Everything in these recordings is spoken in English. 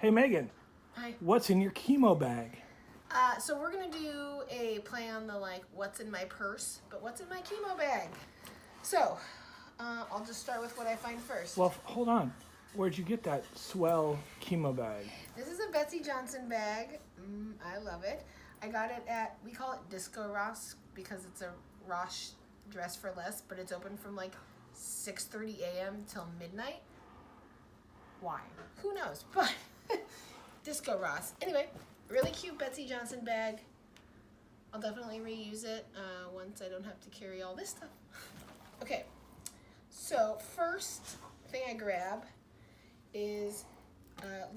Hey Megan, Hi. what's in your chemo bag? So we're gonna do a play on the what's in my purse, but what's in my chemo bag? So I'll just start with what I find first. Well, hold on. Where'd you get that swell chemo bag? This is a Betsy Johnson bag. I love it. I got it at, we call it Disco Ross because it's a Ross dress for less, but it's open from 6:30 a.m. till midnight. Why? Who knows? But Disco Ross. Anyway, really cute Betsy Johnson bag. I'll definitely reuse it once I don't have to carry all this stuff. Okay, so first thing I grab is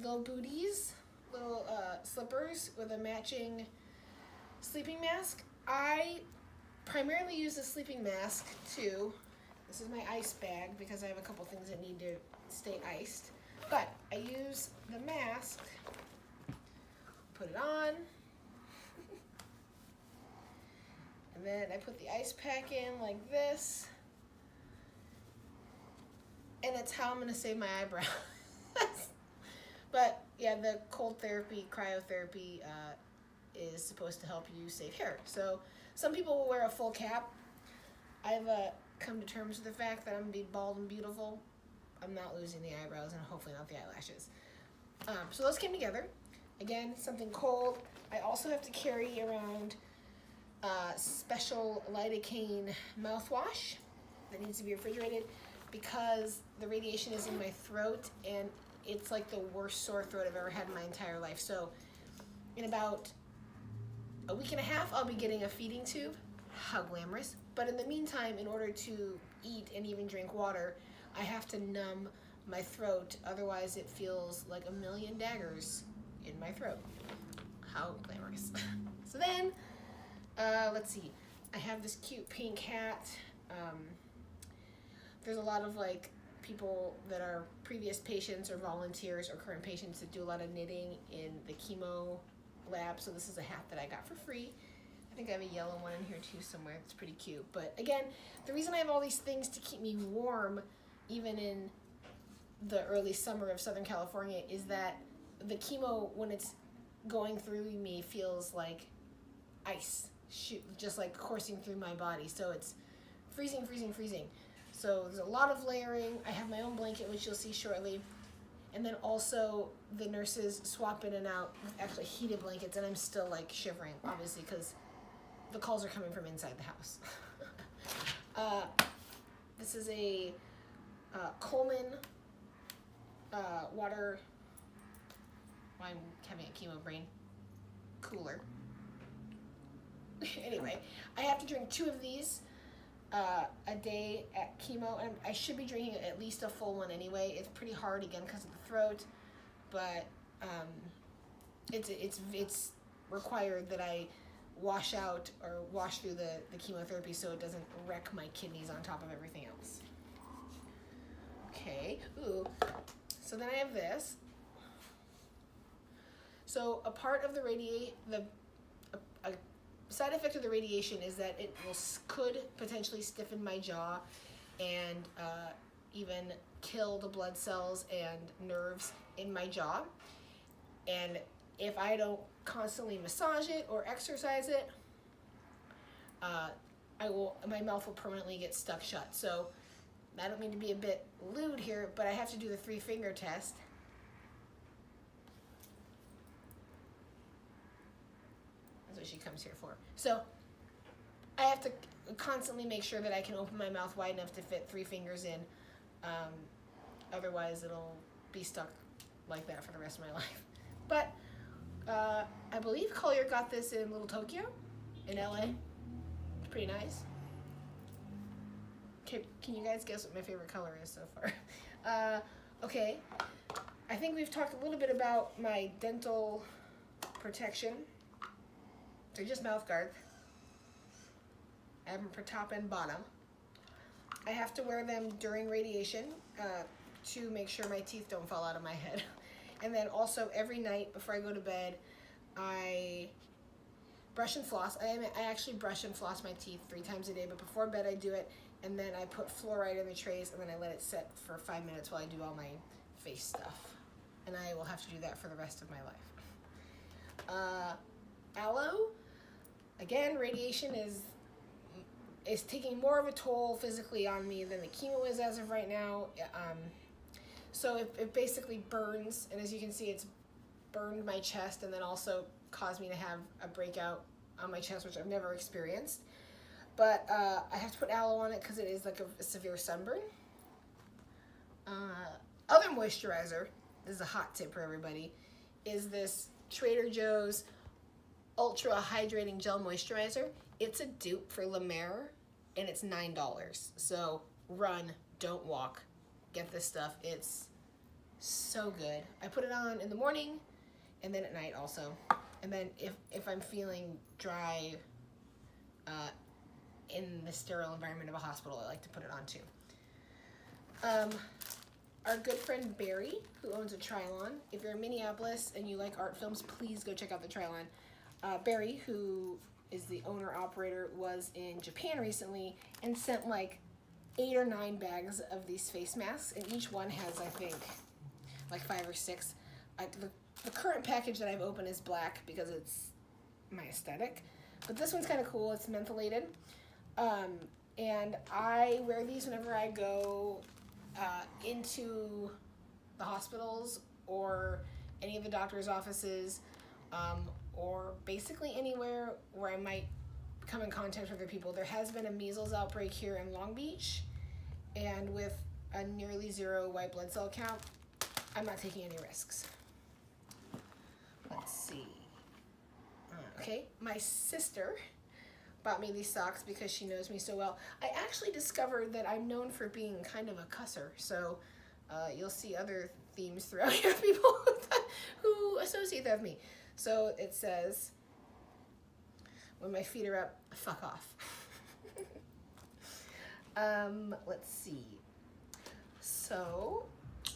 little booties, little slippers with a matching sleeping mask. I primarily use the sleeping mask too. This is my ice bag because I have a couple things that need to stay iced. But I use the mask, put it on, and then I put the ice pack in like this. And that's how I'm gonna save my eyebrows. But yeah, the cold therapy, cryotherapy is supposed to help you save hair. So some people will wear a full cap. I've come to terms with the fact that I'm gonna be bald and beautiful. I'm not losing the eyebrows and hopefully not the eyelashes. So those came together. Again, something cold. I also have to carry around special lidocaine mouthwash that needs to be refrigerated because the radiation is in my throat and it's like the worst sore throat I've ever had in my entire life. So in about a week and a half, I'll be getting a feeding tube. How glamorous. But in the meantime, in order to eat and even drink water, I have to numb my throat. Otherwise, it feels like a million daggers in my throat. How glamorous. So then, let's see. I have this cute pink hat. There's a lot of people that are previous patients or volunteers or current patients that do a lot of knitting in the chemo lab. So this is a hat that I got for free. I think I have a yellow one in here too somewhere. It's pretty cute. But again, the reason I have all these things to keep me warm, even in the early summer of Southern California, is that the chemo, when it's going through me, feels like ice, just coursing through my body. So it's freezing, freezing, freezing. So there's a lot of layering. I have my own blanket, which you'll see shortly. And then also the nurses swap in and out with actually heated blankets, and I'm still shivering, obviously, because the calls are coming from inside the house. This is a Coleman water, I'm having a chemo brain, cooler. Anyway, I have to drink 2 of these a day at chemo, and I should be drinking at least a full one anyway. It's pretty hard again because of the throat, but it's required that I wash out or wash through the chemotherapy so it doesn't wreck my kidneys on top of everything else. Okay, ooh. So then I have this. So a part of the a side effect of the radiation is that it could potentially stiffen my jaw and even kill the blood cells and nerves in my jaw. And if I don't constantly massage it or exercise it, my mouth will permanently get stuck shut. So I don't mean to be a bit lewd here, but I have to do the 3-finger test. That's what she comes here for. So I have to constantly make sure that I can open my mouth wide enough to fit 3 fingers in. Otherwise, it'll be stuck like that for the rest of my life. But I believe Collier got this in Little Tokyo in LA. It's pretty nice. Can you guys guess what my favorite color is so far? Okay, I think we've talked a little bit about my dental protection. They're just mouth guards. I have them for top and bottom. I have to wear them during radiation to make sure my teeth don't fall out of my head. And then also every night before I go to bed, I brush and floss. I actually brush and floss my teeth 3 times a day, but before bed I do it, and then I put fluoride in the trays, and then I let it set for 5 minutes while I do all my face stuff. and I will have to do that for the rest of my life. Aloe, again, radiation is taking more of a toll physically on me than the chemo is as of right now. So it basically burns, and as you can see, it's burned my chest and then also caused me to have a breakout on my chest, which I've never experienced. But I have to put aloe on it because it is like a severe sunburn. Other moisturizer, this is a hot tip for everybody, is this Trader Joe's Ultra Hydrating Gel Moisturizer. It's a dupe for La Mer, and it's $9. So run, don't walk. Get this stuff. It's so good. I put it on in the morning and then at night also. And then if I'm feeling dry in the sterile environment of a hospital, I like to put it on too. Our good friend Barry, who owns a Trilon. If you're in Minneapolis and you like art films, please go check out the Trilon. Barry, who is the owner-operator, was in Japan recently and sent like 8 or 9 bags of these face masks, and each one has, I think, like 5 or 6. The current package that I've opened is black because it's my aesthetic, but this one's kind of cool. It's mentholated, and I wear these whenever I go into the hospitals or any of the doctor's offices, or basically anywhere where I might come in contact with other people. There has been a measles outbreak here in Long Beach, and with a nearly 0 white blood cell count, I'm not taking any risks. Let's see. Okay, my sister bought me these socks because she knows me so well. I actually discovered that I'm known for being kind of a cusser, so you'll see other themes throughout here of people who associate that with me. So it says, when my feet are up, fuck off. Let's see. So.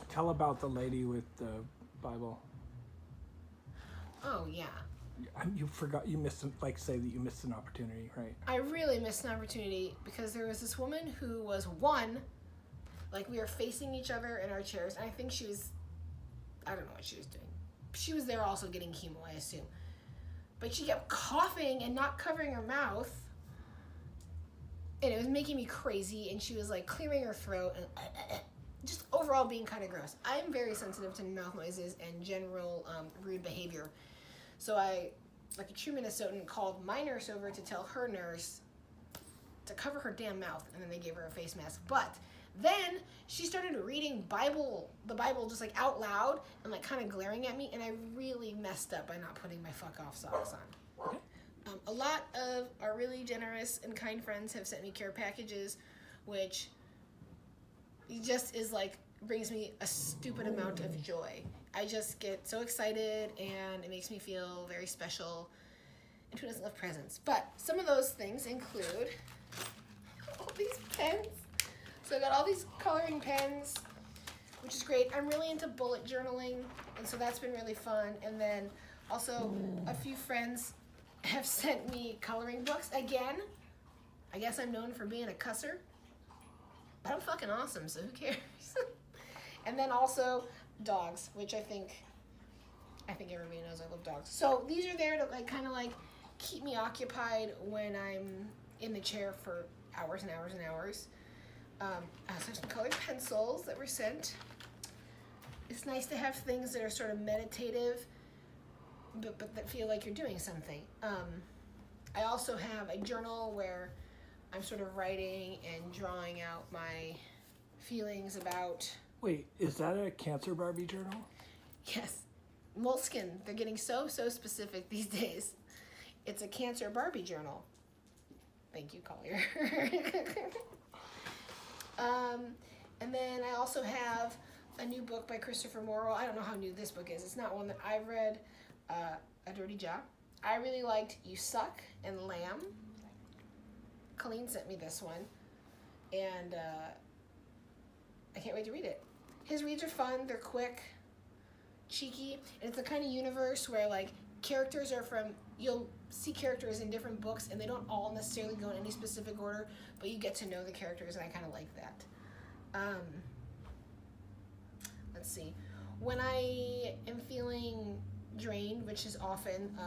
Tell about the lady with the Bible. Oh, yeah. You forgot, you missed, say that you missed an opportunity, right? I really missed an opportunity because there was this woman who was we were facing each other in our chairs, and I think she was, I don't know what she was doing. She was there also getting chemo, I assume. But she kept coughing and not covering her mouth, and it was making me crazy, and she was like clearing her throat and just overall being kind of gross. I am very sensitive to mouth noises and general rude behavior. So I, like a true Minnesotan, called my nurse over to tell her nurse to cover her damn mouth, and then they gave her a face mask. But then she started reading the Bible just like out loud and like kind of glaring at me, and I really messed up by not putting my fuck off socks on. Okay. A lot of our really generous and kind friends have sent me care packages, which just is like brings me a stupid amount of joy. I just get so excited, and it makes me feel very special. And who doesn't love presents? But some of those things include all these pens. So I got all these coloring pens, which is great. I'm really into bullet journaling, and so that's been really fun. And then also a few friends have sent me coloring books. Again, I guess I'm known for being a cusser, but I'm fucking awesome, so who cares? And then also dogs, which I think everybody knows I love dogs. So these are there to kind of keep me occupied when I'm in the chair for hours and hours and hours. I also have some colored pencils that were sent. It's nice to have things that are sort of meditative, but that feel like you're doing something. I also have a journal where I'm sort of writing and drawing out my feelings about... Wait, is that a Cancer Barbie journal? Yes. Moleskine. They're getting so specific these days. It's a Cancer Barbie journal. Thank you, Collier. And then I also have a new book by Christopher Morrow. I don't know how new this book is. It's not one that I've read. A Dirty Job. I really liked You Suck and Lamb. Colleen sent me this one. And I can't wait to read it. His reads are fun. They're quick, cheeky. And it's the kind of universe where characters are from... You'll see characters in different books, and they don't all necessarily go in any specific order, but you get to know the characters, and I kind of like that. Let's see. When I am feeling drained, which is often,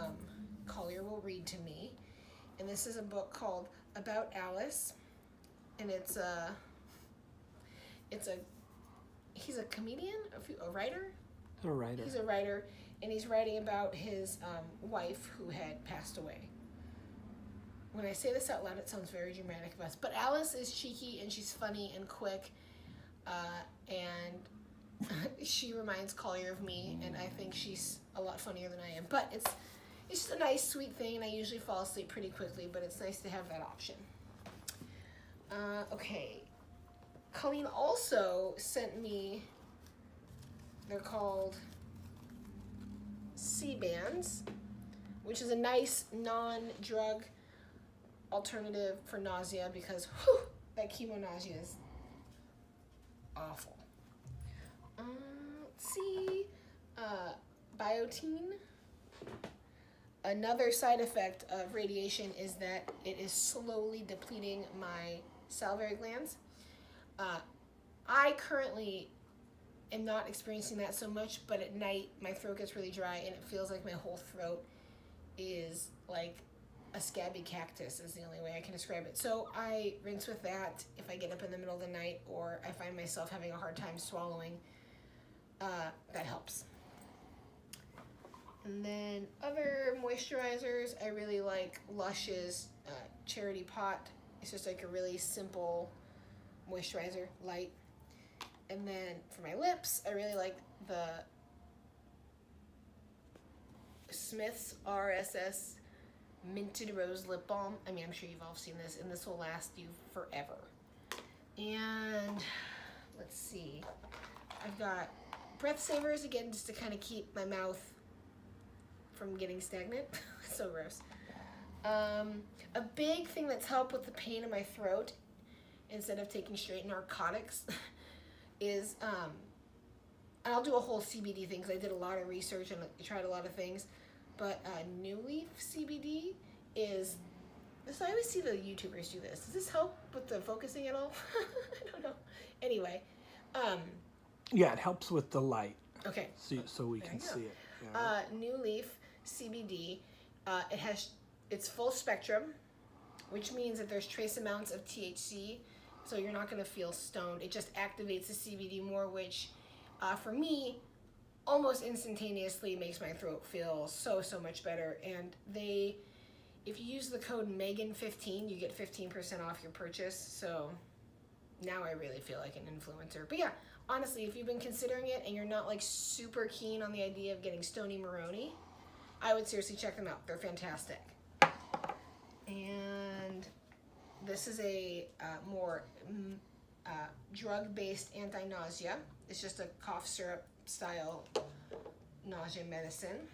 Collier will read to me. And this is a book called About Alice. And he's a comedian, a writer. A writer. He's a writer, and he's writing about his wife who had passed away. When I say this out loud, it sounds very dramatic, but Alice is cheeky and she's funny and quick, and she reminds Collier of me, and I think she's a lot funnier than I am. But it's just a nice, sweet thing, and I usually fall asleep pretty quickly, but it's nice to have that option. Okay. Colleen also sent me, they're called C-bands, which is a nice non-drug alternative for nausea, because that chemo nausea is awful. Let's see, biotin. Another side effect of radiation is that it is slowly depleting my salivary glands. I currently am not experiencing that so much, but at night my throat gets really dry and it feels like my whole throat is like a scabby cactus is the only way I can describe it. So I rinse with that if I get up in the middle of the night or I find myself having a hard time swallowing. That helps. And then other moisturizers, I really like Lush's Charity Pot. It's just like a really simple moisturizer, light. And then for my lips, I really like the Smith's RSS Minted Rose Lip Balm. I mean, I'm sure you've all seen this, and this will last you forever. And let's see, I've got Breath Savers, again, just to kind of keep my mouth from getting stagnant. So gross. A big thing that's helped with the pain in my throat, instead of taking straight narcotics, is, and I'll do a whole CBD thing because I did a lot of research and I tried a lot of things, but New Leaf CBD is, so I always see the YouTubers do this. Does this help with the focusing at all? I don't know. Anyway. Yeah, it helps with the light. Okay. So we can see it. Yeah. New Leaf CBD, it's full spectrum, which means that there's trace amounts of THC, so you're not going to feel stoned. It just activates the CBD more, which for me, almost instantaneously makes my throat feel so much better. And if you use the code Megan15, you get 15% off your purchase. So now I really feel like an influencer. But yeah, honestly, if you've been considering it and you're not like super keen on the idea of getting Stony Maroni, I would seriously check them out. They're fantastic. And this is a more drug-based anti-nausea. It's just a cough syrup style nausea medicine.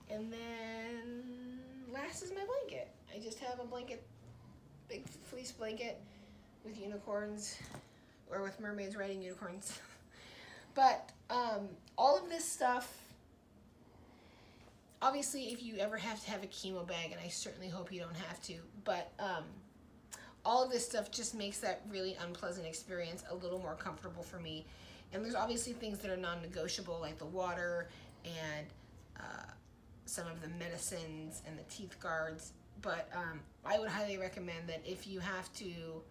And then last is my blanket. I just have a blanket, big fleece blanket with unicorns, or with mermaids riding unicorns. But all of this stuff, obviously if you ever have to have a chemo bag, and I certainly hope you don't have to, but all of this stuff just makes that really unpleasant experience a little more comfortable for me. And there's obviously things that are non-negotiable, like the water and some of the medicines and the teeth guards. But I would highly recommend that if you have to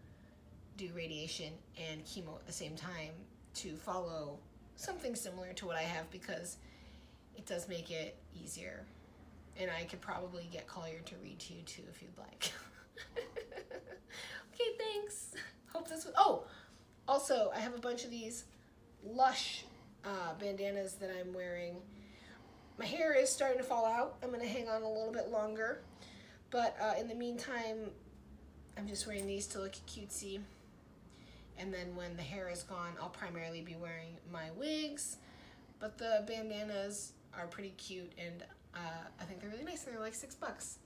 do radiation and chemo at the same time, to follow something similar to what I have, because it does make it easier. And I could probably get Collier to read to you too if you'd like. Okay, thanks. Hope this was, oh, also I have a bunch of these Lush bandanas that I'm wearing. My hair is starting to fall out. I'm gonna hang on a little bit longer, but in the meantime, I'm just wearing these to look cutesy. And then when the hair is gone, I'll primarily be wearing my wigs, but the bandanas are pretty cute, and I think they're really nice, and they're like $6.